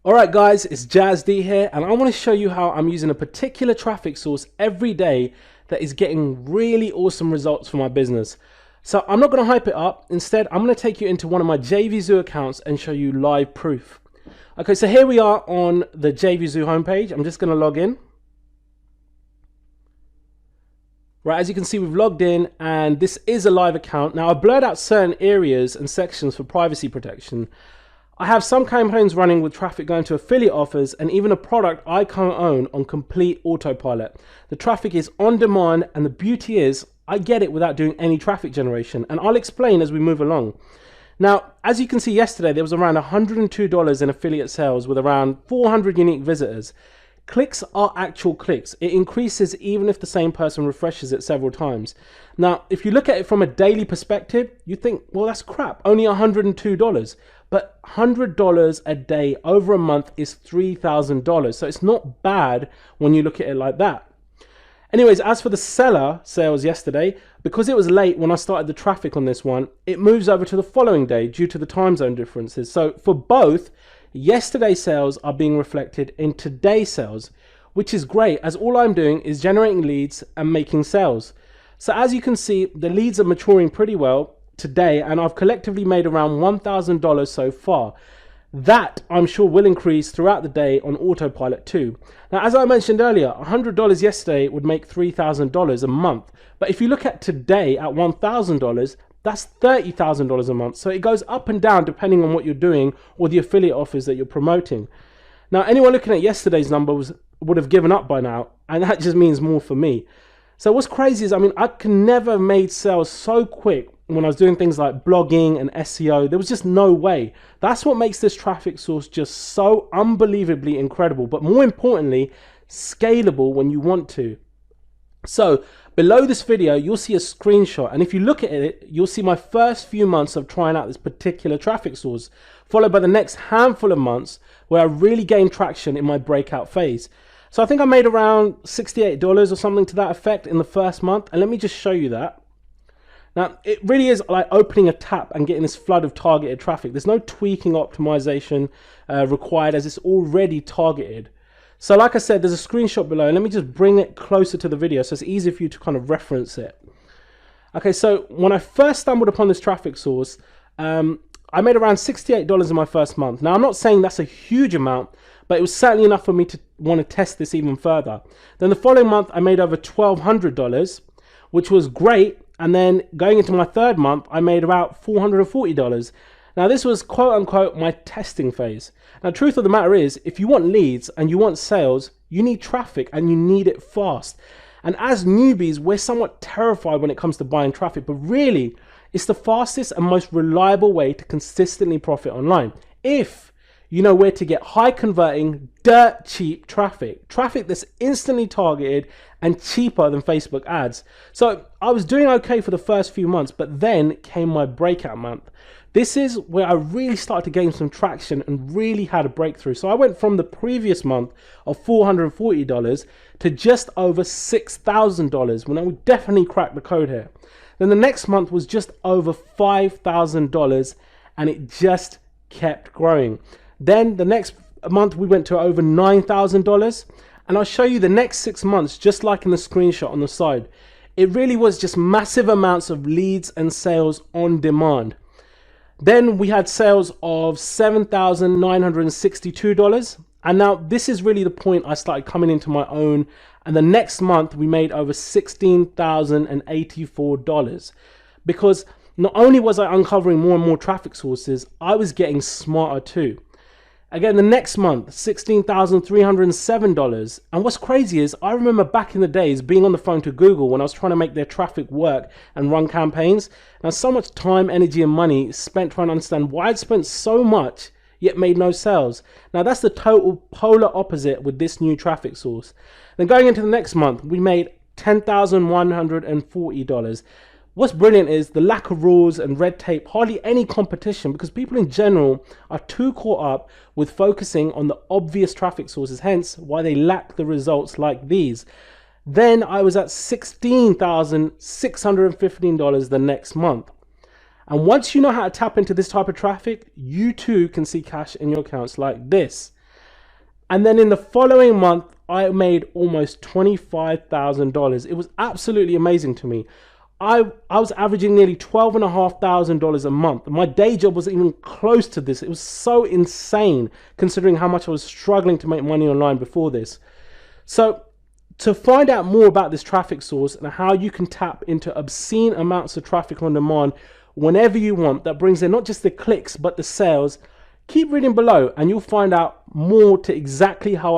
Alright guys, it's Jazz D here, and I want to show you how I'm using a particular traffic source every day that is getting really awesome results for my business. So I'm not going to hype it up. Instead, I'm going to take you into one of my JVZoo accounts and show you live proof. Okay, so here we are on the JVZoo homepage. I'm just going to log in. Right, as you can see, we've logged in and this is a live account. Now I've blurred out certain areas and sections for privacy protection. I have some campaigns running with traffic going to affiliate offers and even a product I co-own on complete autopilot. The traffic is on demand, and the beauty is I get it without doing any traffic generation, and I'll explain as we move along. Now, as you can see, yesterday there was around $102 in affiliate sales with around 400 unique visitors. Clicks are actual clicks. It increases even if the same person refreshes it several times. Now, if you look at it from a daily perspective, you think, well, that's crap, only $102. But $100 a day over a month is $3,000. So it's not bad when you look at it like that. Anyways, as for the seller sales yesterday, because it was late when I started the traffic on this one, it moves over to the following day due to the time zone differences. So for both, yesterday's sales are being reflected in today's sales, which is great as all I'm doing is generating leads and making sales. So as you can see, the leads are maturing pretty well today, and I've collectively made around $1,000 so far. That I'm sure will increase throughout the day on autopilot too. Now, as I mentioned earlier, $100 yesterday would make $3,000 a month. But if you look at today at $1,000, that's $30,000 a month. So it goes up and down depending on what you're doing or the affiliate offers that you're promoting. Now, anyone looking at yesterday's numbers would have given up by now, and that just means more for me. So what's crazy is, I can never have made sales so quick when I was doing things like blogging and SEO. There was just no way. That's what makes this traffic source just so unbelievably incredible, but more importantly, scalable when you want to. So below this video, you'll see a screenshot, and if you look at it, you'll see my first few months of trying out this particular traffic source, followed by the next handful of months where I really gained traction in my breakout phase. So I think I made around $68 or something to that effect in the first month, and let me just show you that. Now, it really is like opening a tap and getting this flood of targeted traffic. There's no tweaking optimization required, as it's already targeted. So like I said, there's a screenshot below, and let me just bring it closer to the video so it's easier for you to kind of reference it. Okay, so when I first stumbled upon this traffic source, I made around $68 in my first month. Now, I'm not saying that's a huge amount, but it was certainly enough for me to want to test this even further. Then the following month, I made over $1,200, which was great. And then going into my third month, I made about $440. Now, this was quote unquote my testing phase. Now, truth of the matter is, if you want leads and you want sales, you need traffic and you need it fast. And as newbies, we're somewhat terrified when it comes to buying traffic, but really, it's the fastest and most reliable way to consistently profit online. If you know where to get high converting, dirt cheap traffic that's instantly targeted and cheaper than Facebook ads. So I was doing okay for the first few months, but then came my breakout month. This is where I really started to gain some traction and really had a breakthrough. So I went from the previous month of $440 to just over $6,000 when I would definitely crack the code here. Then the next month was just over $5,000, and it just kept growing. Then the next month we went to over $9,000, and I'll show you the next 6 months just like in the screenshot on the side. It really was just massive amounts of leads and sales on demand. Then we had sales of $7,962, and now this is really the point I started coming into my own, and the next month we made over $16,084 because not only was I uncovering more and more traffic sources, I was getting smarter too. Again, the next month, $16,307. And what's crazy is I remember back in the days being on the phone to Google when I was trying to make their traffic work and run campaigns. Now, so much time, energy, and money spent trying to understand why I'd spent so much yet made no sales. Now, that's the total polar opposite with this new traffic source. Then going into the next month, we made $10,140. What's brilliant is the lack of rules and red tape, hardly any competition, because people in general are too caught up with focusing on the obvious traffic sources, hence why they lack the results like these. Then I was at $16,615 the next month. And once you know how to tap into this type of traffic, you too can see cash in your accounts like this. And then in the following month, I made almost $25,000. It was absolutely amazing to me. I was averaging nearly $12,500 a month. My day job wasn't even close to this. It was so insane considering how much I was struggling to make money online before this. So to find out more about this traffic source and how you can tap into obscene amounts of traffic on demand whenever you want, that brings in not just the clicks but the sales, keep reading below and you'll find out more to exactly how